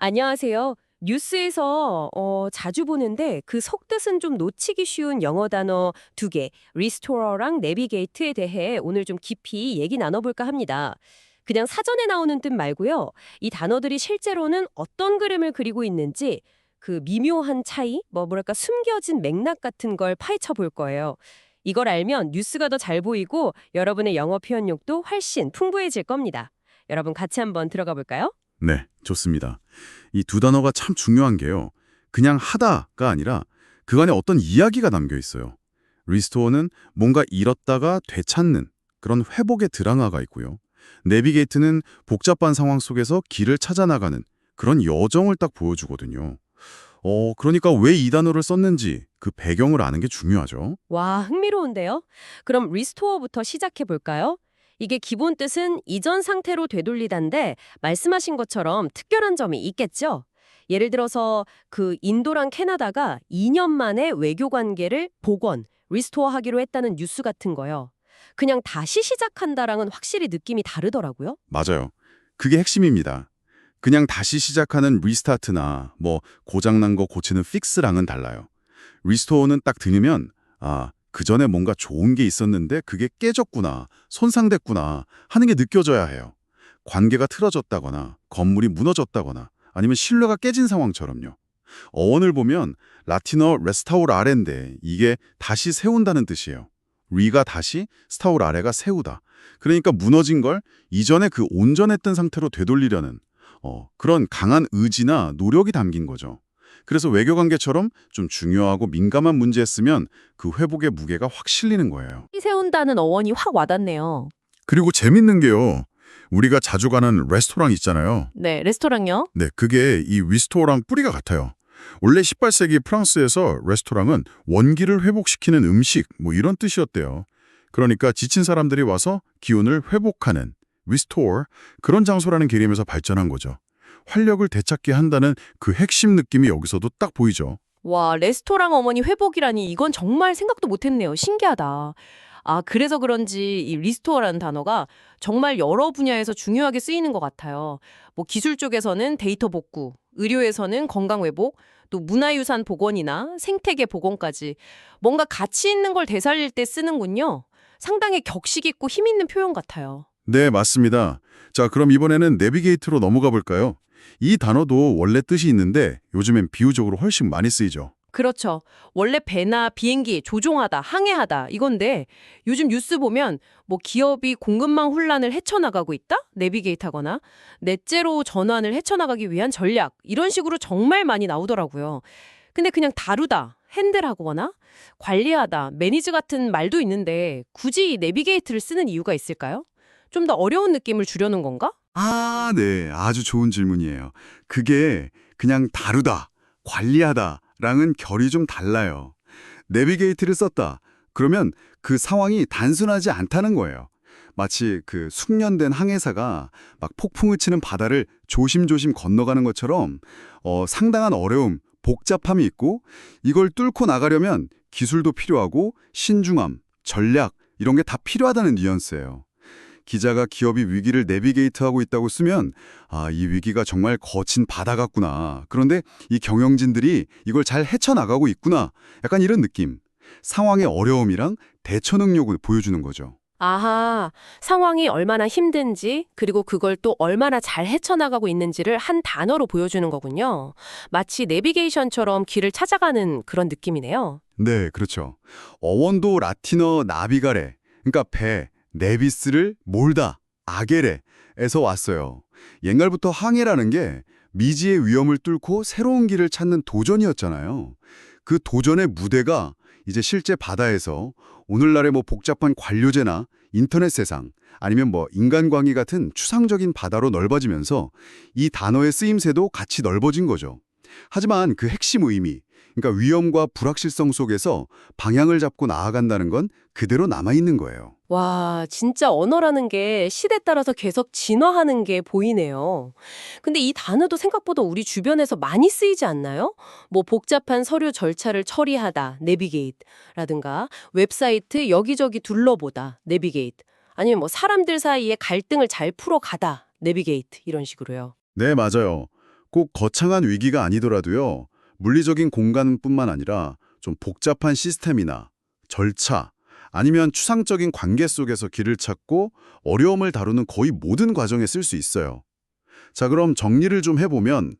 안녕하세요. 뉴스에서 자주 보는데 그 속뜻은 좀 놓치기 쉬운 영어 단어 두 개, 리스토어랑 내비게이트에 대해 오늘 좀 깊이 얘기 나눠볼까 합니다. 그냥 사전에 나오는 뜻 말고요. 이 단어들이 실제로는 어떤 그림을 그리고 있는지 그 미묘한 차이, 뭐랄까 숨겨진 맥락 같은 걸 파헤쳐 볼 거예요. 이걸 알면 뉴스가 더 잘 보이고 여러분의 영어 표현력도 훨씬 풍부해질 겁니다. 여러분 같이 한번 들어가 볼까요? 네, 좋습니다. 이 두 단어가 참 중요한 게요. 그냥 하다가 아니라 그 안에 어떤 이야기가 담겨 있어요. 리스토어는 뭔가 잃었다가 되찾는 그런 회복의 드라마가 있고요. 내비게이트는 복잡한 상황 속에서 길을 찾아 나가는 그런 여정을 딱 보여주거든요. 그러니까 왜 이 단어를 썼는지 그 배경을 아는 게 중요하죠. 와, 흥미로운데요? 그럼 리스토어부터 시작해 볼까요? 이게 기본 뜻은 이전 상태로 되돌리다인데 말씀하신 것처럼 특별한 점이 있겠죠? 예를 들어서 그 인도랑 캐나다가 2년 만에 외교 관계를 복원, 리스토어 하기로 했다는 뉴스 같은 거요. 그냥 다시 시작한다랑은 확실히 느낌이 다르더라고요. 맞아요. 그게 핵심입니다. 그냥 다시 시작하는 리스타트나 뭐 고장난 거 고치는 픽스랑은 달라요. 리스토어는 딱 들으면 그 전에 뭔가 좋은 게 있었는데 그게 깨졌구나, 손상됐구나 하는 게 느껴져야 해요. 관계가 틀어졌다거나 건물이 무너졌다거나 아니면 신뢰가 깨진 상황처럼요. 어원을 보면 라틴어 레스타우라레인데 이게 다시 세운다는 뜻이에요. 리가 다시, 스타우라레가 세우다. 그러니까 무너진 걸 이전에 그 온전했던 상태로 되돌리려는 그런 강한 의지나 노력이 담긴 거죠. 그래서 외교관계처럼 좀 중요하고 민감한 문제였으면 그 회복의 무게가 확 실리는 거예요. 이 세운다는 어원이 확 와닿네요. 그리고 재밌는 게요. 우리가 자주 가는 레스토랑 있잖아요. 네, 레스토랑요? 네, 그게 이 위스토랑 뿌리가 같아요. 원래 18세기 프랑스에서 레스토랑은 원기를 회복시키는 음식 뭐 이런 뜻이었대요. 그러니까 지친 사람들이 와서 기운을 회복하는 restore 그런 장소라는 개념에서 발전한 거죠. 활력을 되찾게 한다는 그 핵심 느낌이 여기서도 딱 보이죠. 와, 레스토랑 어머니 회복이라니 이건 정말 생각도 못했네요. 신기하다. 아, 그래서 그런지 이 리스토어라는 단어가 정말 여러 분야에서 중요하게 쓰이는 것 같아요. 뭐 기술 쪽에서는 데이터 복구, 의료에서는 건강 회복, 또 문화유산 복원이나 생태계 복원까지 뭔가 가치 있는 걸 되살릴 때 쓰는군요. 상당히 격식 있고 힘 있는 표현 같아요. 네, 맞습니다. 자, 그럼 이번에는 내비게이트로 넘어가 볼까요? 이 단어도 원래 뜻이 있는데 요즘엔 비유적으로 훨씬 많이 쓰이죠. 그렇죠. 원래 배나 비행기 조종하다, 항해하다 이건데 요즘 뉴스 보면 뭐 기업이 공급망 혼란을 헤쳐나가고 있다? 내비게이트하거나 넷제로 전환을 헤쳐나가기 위한 전략 이런 식으로 정말 많이 나오더라고요. 근데 그냥 다루다, 핸들하거나 관리하다, 매니지 같은 말도 있는데 굳이 이 내비게이트를 쓰는 이유가 있을까요? 좀 더 어려운 느낌을 주려는 건가? 네. 아주 좋은 질문이에요. 그게 그냥 다루다, 관리하다랑은 결이 좀 달라요. 내비게이트를 썼다. 그러면 그 상황이 단순하지 않다는 거예요. 마치 그 숙련된 항해사가 막 폭풍을 치는 바다를 조심조심 건너가는 것처럼 상당한 어려움, 복잡함이 있고 이걸 뚫고 나가려면 기술도 필요하고 신중함, 전략 이런 게 다 필요하다는 뉘앙스예요. 기자가 기업이 위기를 내비게이트하고 있다고 쓰면 이 위기가 정말 거친 바다 같구나. 그런데 이 경영진들이 이걸 잘 헤쳐나가고 있구나. 약간 이런 느낌. 상황의 어려움이랑 대처 능력을 보여주는 거죠. 아하, 상황이 얼마나 힘든지, 그리고 그걸 또 얼마나 잘 헤쳐나가고 있는지를 한 단어로 보여주는 거군요. 마치 내비게이션처럼 길을 찾아가는 그런 느낌이네요. 네, 그렇죠. 어원도 라틴어 나비가레, 그러니까 배, 네비스를 몰다, 아게레에서 왔어요. 옛날부터 항해라는 게 미지의 위험을 뚫고 새로운 길을 찾는 도전이었잖아요. 그 도전의 무대가 이제 실제 바다에서 오늘날의 뭐 복잡한 관료제나 인터넷 세상 아니면 뭐 인간광희 같은 추상적인 바다로 넓어지면서 이 단어의 쓰임새도 같이 넓어진 거죠. 하지만 그 핵심 의미, 그러니까 위험과 불확실성 속에서 방향을 잡고 나아간다는 건 그대로 남아있는 거예요. 와, 진짜 언어라는 게 시대 따라서 계속 진화하는 게 보이네요. 근데 이 단어도 생각보다 우리 주변에서 많이 쓰이지 않나요? 뭐 복잡한 서류 절차를 처리하다, 내비게이트라든가 웹사이트 여기저기 둘러보다, 내비게이트. 아니면 뭐 사람들 사이에 갈등을 잘 풀어가다, 내비게이트 이런 식으로요. 네, 맞아요. 꼭 거창한 위기가 아니더라도요. 물리적인 공간뿐만 아니라 좀 복잡한 시스템이나 절차, 아니면 추상적인 관계 속에서 길을 찾고 어려움을 다루는 거의 모든 과정에 쓸 수 있어요. 자, 그럼 정리를 좀 해보면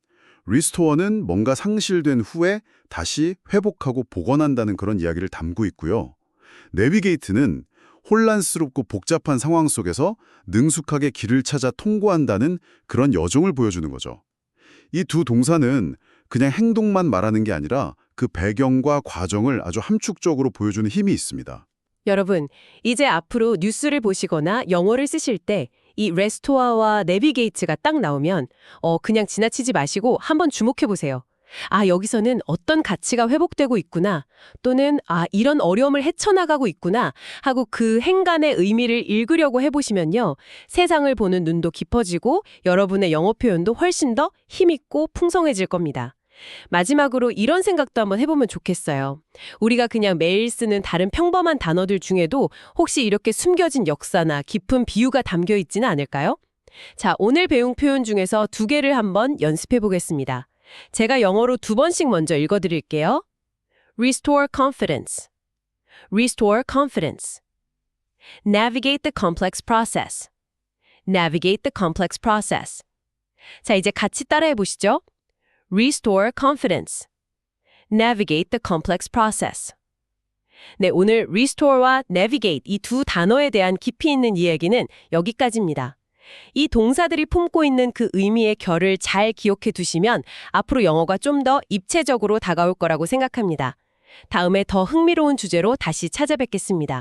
리스토어는 뭔가 상실된 후에 다시 회복하고 복원한다는 그런 이야기를 담고 있고요. 내비게이트는 혼란스럽고 복잡한 상황 속에서 능숙하게 길을 찾아 통과한다는 그런 여정을 보여주는 거죠. 이 두 동사는 그냥 행동만 말하는 게 아니라 그 배경과 과정을 아주 함축적으로 보여주는 힘이 있습니다. 여러분, 이제 앞으로 뉴스를 보시거나 영어를 쓰실 때 이 레스토어와 내비게이트가 딱 나오면 그냥 지나치지 마시고 한번 주목해 보세요. 아, 여기서는 어떤 가치가 회복되고 있구나, 또는 아, 이런 어려움을 헤쳐나가고 있구나 하고 그 행간의 의미를 읽으려고 해보시면요. 세상을 보는 눈도 깊어지고 여러분의 영어 표현도 훨씬 더 힘있고 풍성해질 겁니다. 마지막으로 이런 생각도 한번 해보면 좋겠어요. 우리가 그냥 매일 쓰는 다른 평범한 단어들 중에도 혹시 이렇게 숨겨진 역사나 깊은 비유가 담겨 있지는 않을까요? 자, 오늘 배운 표현 중에서 2개를 한번 연습해 보겠습니다. 제가 영어로 2번씩 먼저 읽어드릴게요. Restore confidence. Restore confidence. Navigate the complex process. Navigate the complex process. 자, 이제 같이 따라해 보시죠. Restore confidence. Navigate the complex process. 네, 오늘 restore와 navigate 이 두 단어에 대한 깊이 있는 이야기는 여기까지입니다. 이 동사들이 품고 있는 그 의미의 결을 잘 기억해 두시면 앞으로 영어가 좀 더 입체적으로 다가올 거라고 생각합니다. 다음에 더 흥미로운 주제로 다시 찾아뵙겠습니다.